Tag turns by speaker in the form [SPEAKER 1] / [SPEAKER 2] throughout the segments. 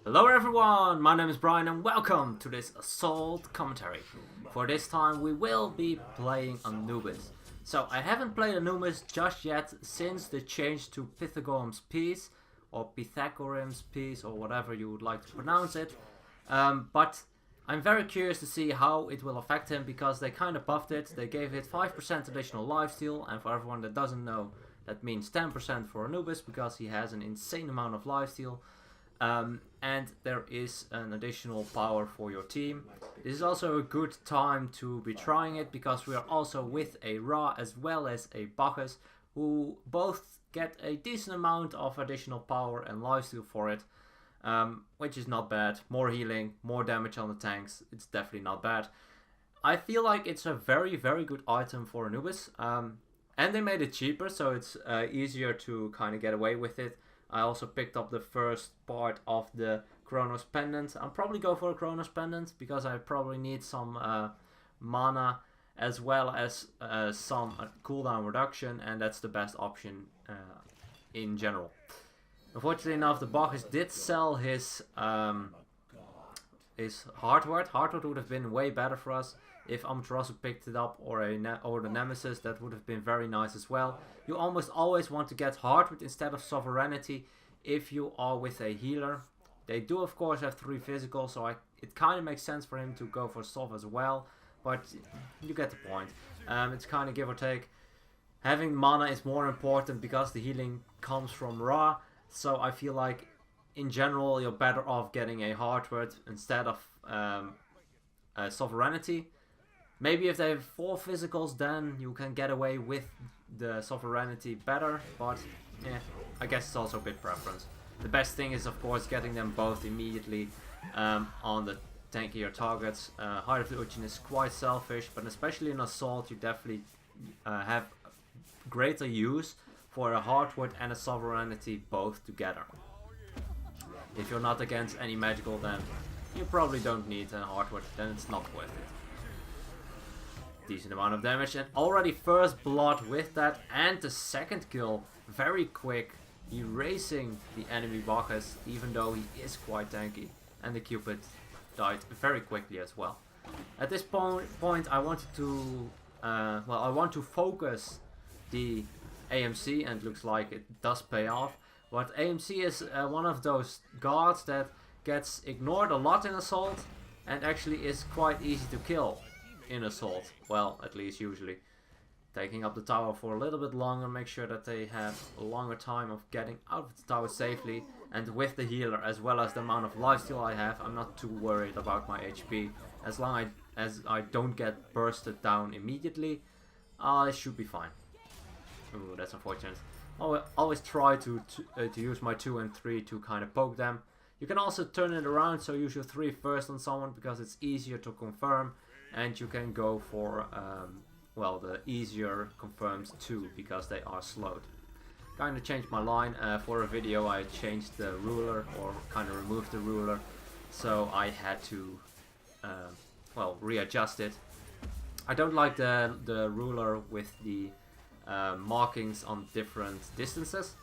[SPEAKER 1] Hello everyone, my name is Brian and welcome to this Assault commentary. For this time we will be playing Anubis. So I haven't played Anubis just yet since the change to Pythagorem's piece, or Pythagorem's piece, or whatever you would like to pronounce it. But I'm very curious to see how it will affect him because they kind of buffed it. They gave it 5% additional lifesteal, and for everyone that doesn't know, that means 10% for Anubis because he has an insane amount of lifesteal. And there is an additional power for your team. This is also a good time to be trying it because we are also with a Ra as well as a Bacchus, who both get a decent amount of additional power and lifesteal for it, which is not bad. More healing, more damage on the tanks, it's definitely not bad. I feel like it's a very good item for Anubis, and they made it cheaper, so it's easier to kind of get away with it. I also picked up the first part of the Chronos Pendant. I'll probably go for a Chronos Pendant because I probably need some mana as well as some cooldown reduction, and that's the best option in general. Unfortunately enough, the Bacchus did sell his Hardware. Hardware would have been way better for us if Amaterasu picked it up, or the Nemesis. That would have been very nice as well. You almost always want to get Hardware instead of Sovereignty if you are with a healer. They do of course have 3 physical, so it kind of makes sense for him to go for Sov as well, but you get the point. It's kind of give or take. Having mana is more important because the healing comes from Ra, so I feel like in general you're better off getting a Hardware instead of Sovereignty. Maybe if they have 4 physicals, then you can get away with the Sovereignty better, but yeah, I guess it's also a bit preference. The best thing is of course getting them both immediately on the tankier targets. Heart of the Urchin is quite selfish, but especially in Assault you definitely have greater use for a Hardware and a Sovereignty both together. If you're not against any magical, then you probably don't need a Hardware, then it's not worth it. Decent amount of damage, and already first blood with that, and the second kill very quick, erasing the enemy Bacchus, even though he is quite tanky, and the Cupid died very quickly as well. At this point I wanted to I want to focus the AMC, and it looks like it does pay off. But AMC is one of those guards that gets ignored a lot in Assault and actually is quite easy to kill in Assault. Well, at least usually. Taking up the tower for a little bit longer, make sure that they have a longer time of getting out of the tower safely, and with the healer as well as the amount of lifesteal I have, I'm not too worried about my HP. As long as I don't get bursted down immediately, I should be fine. Ooh, that's unfortunate. I'll always try to use my 2 and 3 to kind of poke them. You can also turn it around, so use your 3 first on someone because it's easier to confirm, and you can go for well, the easier confirms 2 because they are slowed. Kind of changed my line for a video. I changed the ruler, or kind of removed the ruler, so I had to well, readjust it. I don't like the ruler with the markings on different distances.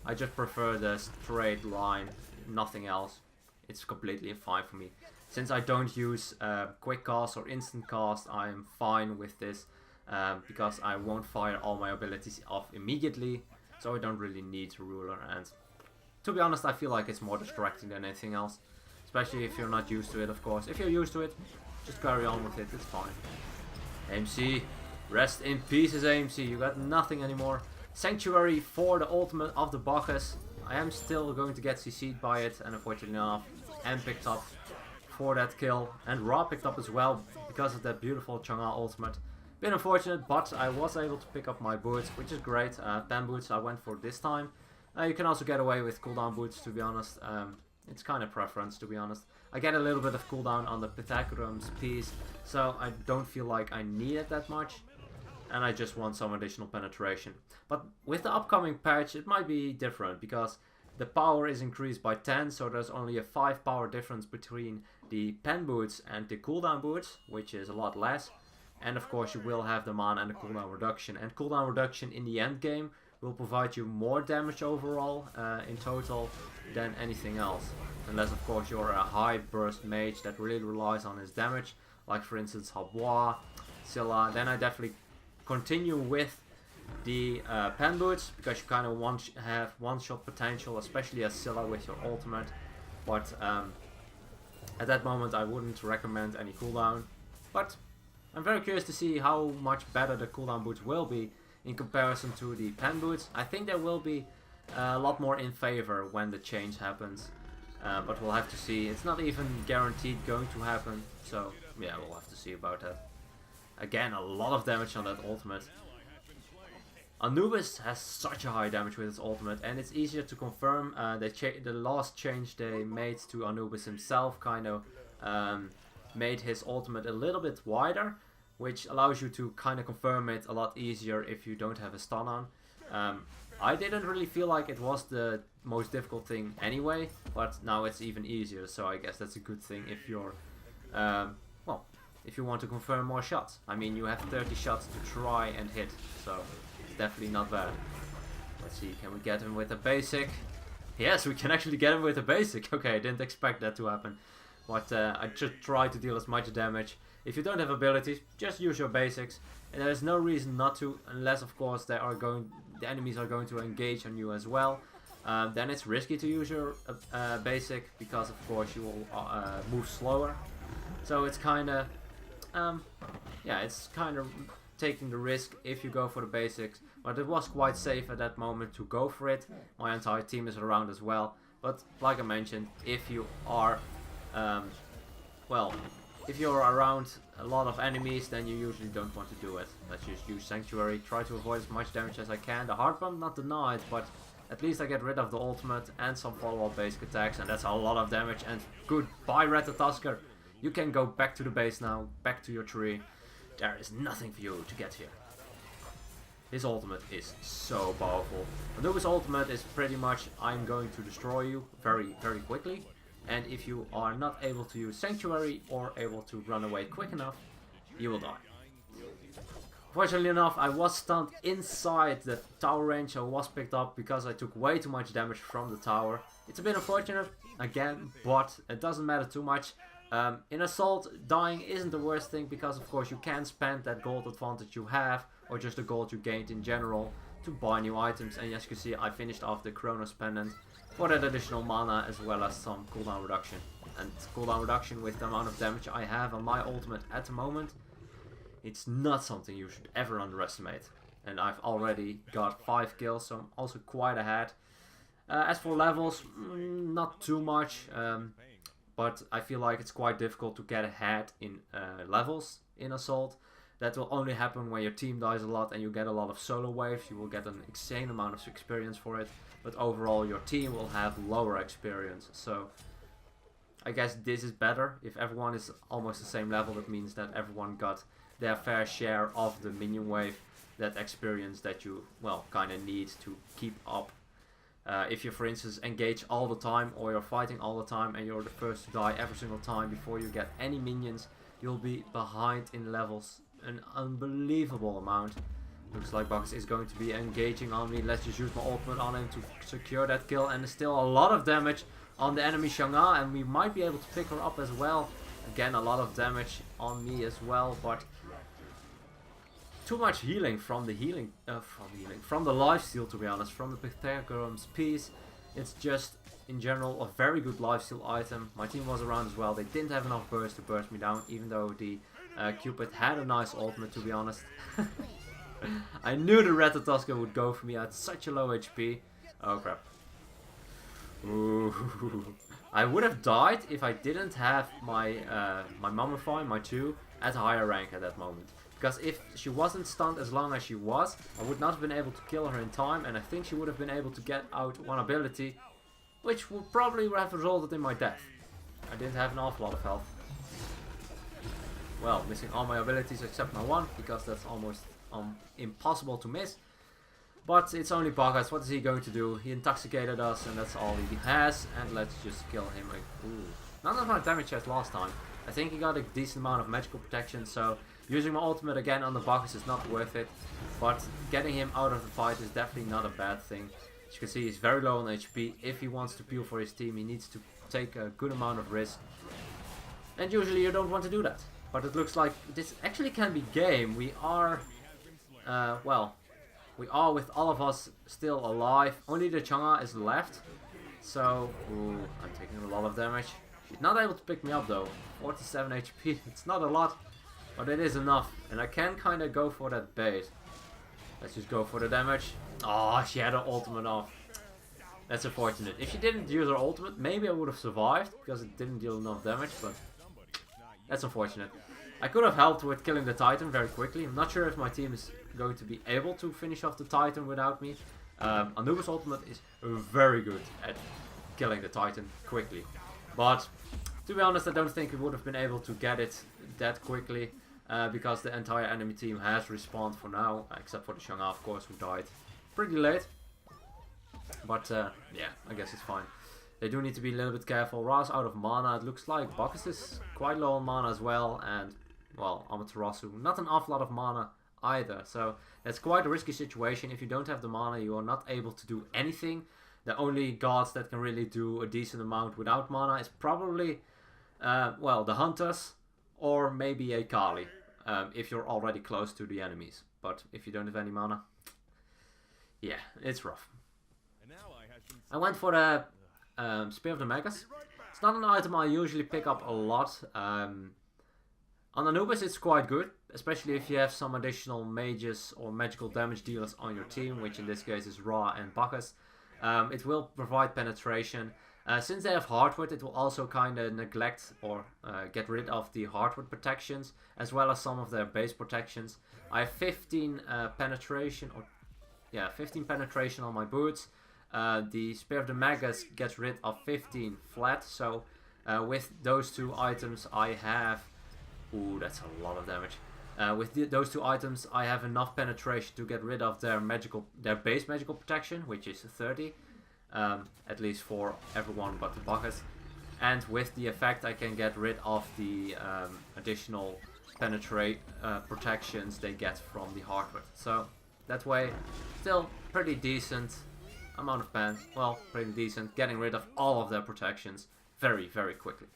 [SPEAKER 1] I just prefer the straight line, nothing else. It's completely fine for me. Since I don't use quick cast or instant cast, I'm fine with this because I won't fire all my abilities off immediately, so I don't really need a ruler. And to be honest, I feel like it's more distracting than anything else, especially if you're not used to it. Of course, if you're used to it, just carry on with it, it's fine. AMC, rest in pieces AMC, you got nothing anymore. Sanctuary for the ultimate of the Bacchus. I am still going to get CC'd by it, and unfortunately enough, and picked up for that kill, and Ra picked up as well because of that beautiful Chang'e ultimate. Bit unfortunate, but I was able to pick up my boots, which is great. 10 boots I went for this time. You can also get away with cooldown boots, to be honest. It's kind of preference, to be honest. I get a little bit of cooldown on the Pythagorem's piece, so I don't feel like I need it that much, and I just want some additional penetration. But with the upcoming patch it might be different because the power is increased by 10, so there's only a 5 power difference between the pen boots and the cooldown boots, which is a lot less. And of course you will have the mana and the cooldown reduction. And cooldown reduction in the end game will provide you more damage overall in total than anything else. Unless of course you're a high burst mage that really relies on his damage, like for instance Habois, Scylla, then I definitely continue with the pen boots, because you kind of have one-shot potential, especially as Scylla with your ultimate. But at that moment I wouldn't recommend any cooldown. But I'm very curious to see how much better the cooldown boots will be in comparison to the pen boots. I think they will be a lot more in favor when the change happens. But we'll have to see. It's not even guaranteed going to happen. So yeah, we'll have to see about that. Again, a lot of damage on that ultimate. Anubis has such a high damage with his ultimate, and it's easier to confirm. The last change they made to Anubis himself kind of made his ultimate a little bit wider, which allows you to kind of confirm it a lot easier if you don't have a stun on. I didn't really feel like it was the most difficult thing anyway, but now it's even easier, so I guess that's a good thing if you're, well, if you want to confirm more shots. I mean, you have 30 shots to try and hit, so it's definitely not bad. Let's see, can we get him with a basic? Yes, we can actually get him with a basic. Okay, I didn't expect that to happen, but I just try to deal as much damage. If you don't have abilities, just use your basics, and there is no reason not to, unless of course the enemies are going to engage on you as well. Then it's risky to use your basic, because of course you will move slower. So it's kind of, yeah, it's kind of taking the risk if you go for the basics. But it was quite safe at that moment to go for it. My entire team is around as well. But like I mentioned, if you are, well, if you're around a lot of enemies, then you usually don't want to do it. Let's just use Sanctuary, try to avoid as much damage as I can. The hard bump, not denied, but at least I get rid of the ultimate and some follow-up basic attacks, and that's a lot of damage. And goodbye, Ratatosker. You can go back to the base now, back to your tree. There is nothing for you to get here. His ultimate is so powerful. Anubis' ultimate is pretty much, I'm going to destroy you very, very quickly. And if you are not able to use Sanctuary or able to run away quick enough, you will die. Fortunately enough, I was stunned inside the tower range. I was picked up because I took way too much damage from the tower. It's a bit unfortunate, again, but it doesn't matter too much. In Assault, dying isn't the worst thing, because of course you can spend that gold advantage you have, or just the gold you gained in general, to buy new items. And as you can see, I finished off the Chronos Pendant for that additional mana, as well as some cooldown reduction. And cooldown reduction with the amount of damage I have on my ultimate at the moment, it's not something you should ever underestimate. And I've already got 5 kills, so I'm also quite ahead. As for levels, not too much, but I feel like it's quite difficult to get ahead in levels in Assault. That will only happen when your team dies a lot and you get a lot of solo waves. You will get an insane amount of experience for it. But overall your team will have lower experience. So I guess this is better. If everyone is almost the same level, that means that everyone got their fair share of the minion wave. That experience that you, well, kind of need to keep up. If you, for instance, engage all the time, or you're fighting all the time and you're the first to die every single time before you get any minions, you'll be behind in levels an unbelievable amount. Looks like Box is going to be engaging on me. Let's just use my ultimate on him to secure that kill. And there's still a lot of damage on the enemy Shangha, and we might be able to pick her up as well. Again, a lot of damage on me as well, but too much healing from the from the lifesteal, to be honest, from the Pythagorem's piece. It's just in general a very good lifesteal item. My team was around as well. They didn't have enough burst to burst me down, even though the Cupid had a nice ultimate, to be honest. I knew the Ratatosker would go for me at such a low HP. Oh crap. Ooh. I would have died if I didn't have my my Mummify, my 2, at a higher rank at that moment. Because if she wasn't stunned as long as she was, I would not have been able to kill her in time, and I think she would have been able to get out one ability, which would probably have resulted in my death. I didn't have an awful lot of health. Well, missing all my abilities except my one, because that's almost impossible to miss. But it's only Bogas. What is he going to do? He intoxicated us, and that's all he has. And let's just kill him. Ooh. Not as much damage as last time. I think he got a decent amount of magical protection, so Using my ultimate again on the Bacchus is not worth it, but getting him out of the fight is definitely not a bad thing. As you can see, he's very low on HP. If he wants to peel for his team, he needs to take a good amount of risk. And usually you don't want to do that. But it looks like this actually can be game. We are, well, we are with all of us still alive. Only the Chang'e is left. So, ooh, I'm taking a lot of damage. She's not able to pick me up though. 47 HP, it's not a lot, but it is enough. And I can kind of go for that bait. Let's just go for the damage. Oh, she had her ultimate off. That's unfortunate. If she didn't use her ultimate, maybe I would have survived, because it didn't deal enough damage, but that's unfortunate. I could have helped with killing the Titan very quickly. I'm not sure if my team is going to be able to finish off the Titan without me. Anubis ultimate is very good at killing the Titan quickly. But to be honest, I don't think we would have been able to get it that quickly. Because the entire enemy team has respawned for now. Except for the Chang'e, of course, who died pretty late. But yeah, I guess it's fine. They do need to be a little bit careful. Ra's out of mana. It looks like Bacchus is quite low on mana as well. And, well, Amaterasu, not an awful lot of mana either. So that's quite a risky situation. If you don't have the mana, you are not able to do anything. The only gods that can really do a decent amount without mana is probably, well, the Hunters or maybe a Kali. If you're already close to the enemies. But if you don't have any mana, yeah, it's rough. I went for the Spear of the Magus. It's not an item I usually pick up a lot. On Anubis it's quite good, especially if you have some additional mages or magical damage dealers on your team, which in this case is Ra and Bacchus. It will provide penetration. Since they have hardwood, it will also kind of neglect or get rid of the hardwood protections, as well as some of their base protections. I have 15 penetration, or yeah, 15 penetration on my boots. The Spear of the Magus gets rid of 15 flat, so with those two items I have... Ooh, that's a lot of damage. With those two items I have enough penetration to get rid of their base magical protection, which is 30. At least for everyone but the Bacchus. And with the effect I can get rid of the additional protections they get from the hardwood. So that way, still pretty decent amount of pen. Well, pretty decent, getting rid of all of their protections very, very quickly.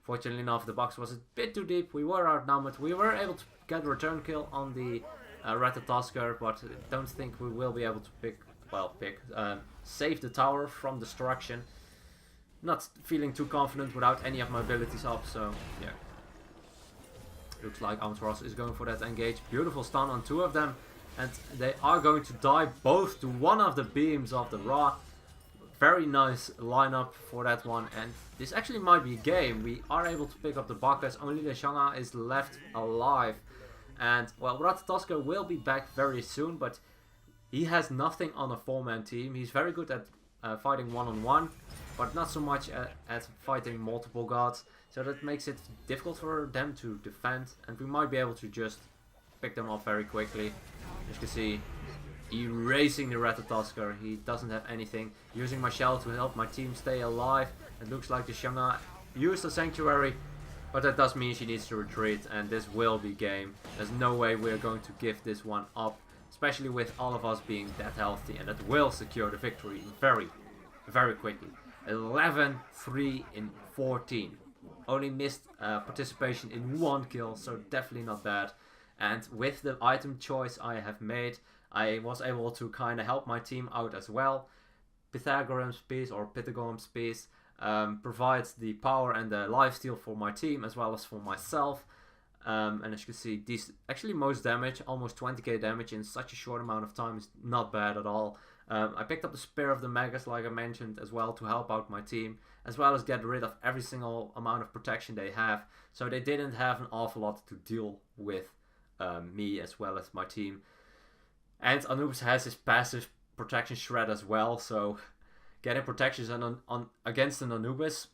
[SPEAKER 1] Fortunately enough, the box was a bit too deep. We were outnumbered. We were able to get a return kill on the Ratatoskr, but I don't think we will be able to save the tower from destruction. Not feeling too confident without any of my abilities up, so yeah. Looks like Amaterasu is going for that engage. Beautiful stun on two of them, and they are going to die both to one of the beams of the Ra. Very nice lineup for that one, and this actually might be a game. We are able to pick up the Bacchus, only the Chang'e is left alive. And, well, Ratatoskr will be back very soon, but he has nothing on a 4-man team. He's very good at fighting one-on-one, but not so much at fighting multiple gods. So that makes it difficult for them to defend, and we might be able to just pick them up very quickly. As you can see, erasing the Ratatoskr. He doesn't have anything. Using my shell to help my team stay alive. It looks like the Chang'e used the Sanctuary, but that does mean she needs to retreat, and this will be game. There's no way we're going to give this one up, especially with all of us being that healthy, and that will secure the victory very, very quickly. 11-3 in 14. Only missed participation in 1 kill, so definitely not bad. And with the item choice I have made, I was able to kind of help my team out as well. Pythagorem's piece, or Pythagorem's piece, provides the power and the lifesteal for my team as well as for myself. And as you can see, these actually most damage, almost 20k damage in such a short amount of time is not bad at all. I picked up the Spear of the Magus, like I mentioned, as well to help out my team, as well as get rid of every single amount of protection they have. So they didn't have an awful lot to deal with me as well as my team. And Anubis has his passive protection shred as well, so getting protections against an Anubis,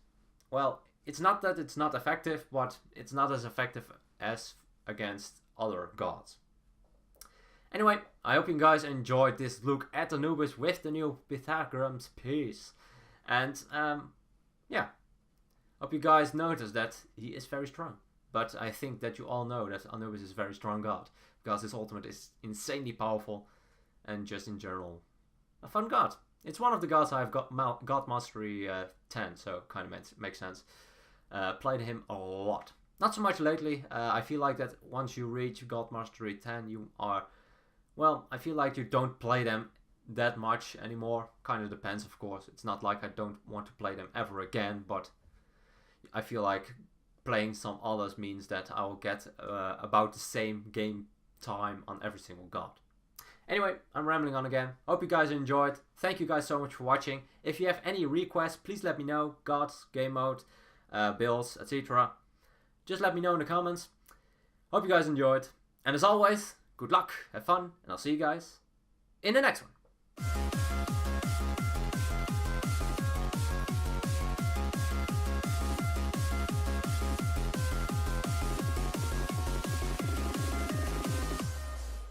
[SPEAKER 1] well, it's not that it's not effective, but it's not as effective as against other gods. Anyway, I hope you guys enjoyed this look at Anubis with the new Pythagorem's piece. And yeah, hope you guys noticed that he is very strong. but I think that you all know that Anubis is a very strong god, because his ultimate is insanely powerful, and just in general, a fun god. It's one of the gods I've got God Mastery 10, so kind of makes sense. Played him a lot. Not so much lately. I feel like that once you reach God Mastery 10, you are... Well, I feel like you don't play them that much anymore. Kind of depends, of course. It's not like I don't want to play them ever again, but I feel like playing some others means that I will get about the same game time on every single god. Anyway, I'm rambling on again. Hope you guys enjoyed. Thank you guys so much for watching. If you have any requests, please let me know. Gods, game mode, builds, etc. Just let me know in the comments. Hope you guys enjoyed. And as always, good luck, have fun, and I'll see you guys in the next one.